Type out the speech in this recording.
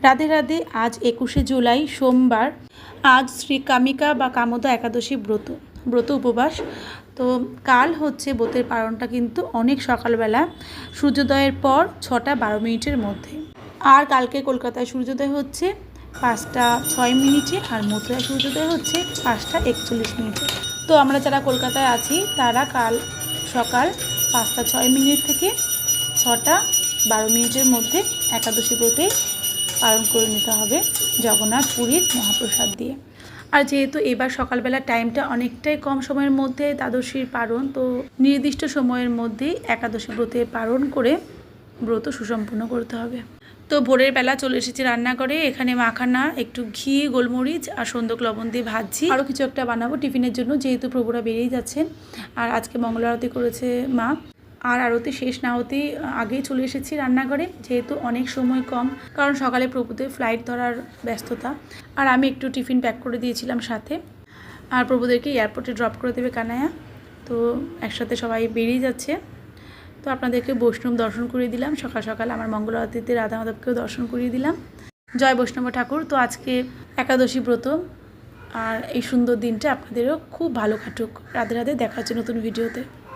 রাধে রাধে। আজ 21শে জুলাই সোমবার। আজ শ্রী কামিকা বা কামোদা একাদশী ব্রত উপবাস। তো কাল হচ্ছে ব্রতের পারণটা কিন্তু অনেক সকালবেলা, সূর্যোদয়ের পর 6টা 12 মিনিটের মধ্যে। আর কালকে কলকাতায় সূর্যোদয় হচ্ছে 5টা 6 মিনিটে, আর মথুরায় সূর্যোদয় হচ্ছে 5টা 41 মিনিটে। তো আমরা যারা কলকাতায় আছি তারা কাল সকাল 5টা 6 মিনিট থেকে 6টা 12 মিনিটের মধ্যে একাদশী ব্রতে পালন করে নিতে হবে জগন্নাথ পুরীর মহাপ্রসাদ দিয়ে। আর যেহেতু এবার সকালবেলা টাইমটা অনেকটাই কম সময়ের মধ্যে দ্বাদশীর পারণ, তো নির্দিষ্ট সময়ের মধ্যেই একাদশী ব্রতে পালন করে ব্রত সুসম্পন্ন করতে হবে। তো ভোরের বেলা চলে এসেছি রান্নাঘরে। এখানে মাখানা, একটু ঘি, গোলমরিচ আর সন্দক লবণ দিয়ে ভাজছি। আরও কিছু একটা বানাবো টিফিনের জন্য, যেহেতু প্রভুরা বেরিয়ে যাচ্ছেন। আর আজকে মঙ্গল আরতি করেছে মা। আর আরতি শেষ না হতেই আগেই চলে এসেছি রান্নাঘরে, যেহেতু অনেক সময় কম, কারণ সকালে প্রভুদের ফ্লাইট ধরার ব্যস্ততা। আর আমি একটু টিফিন প্যাক করে দিয়েছিলাম সাথে। আর প্রভুদেরকে এয়ারপোর্টে ড্রপ করে দেবে কানায়া। তো একসাথে সবাই বেরিয়ে যাচ্ছে। তো আপনাদেরকে বৈষ্ণব দর্শন করিয়ে দিলাম। সকাল সকাল আমার মঙ্গল আরতিতে রাধা মাধবকেও দর্শন করিয়ে দিলাম। জয় বৈষ্ণব ঠাকুর। তো আজকে একাদশী ব্রত, আর এই সুন্দর দিনটা আপনাদেরও খুব ভালো কাটুক। রাধে রাধে। দেখা হচ্ছে নতুন ভিডিওতে।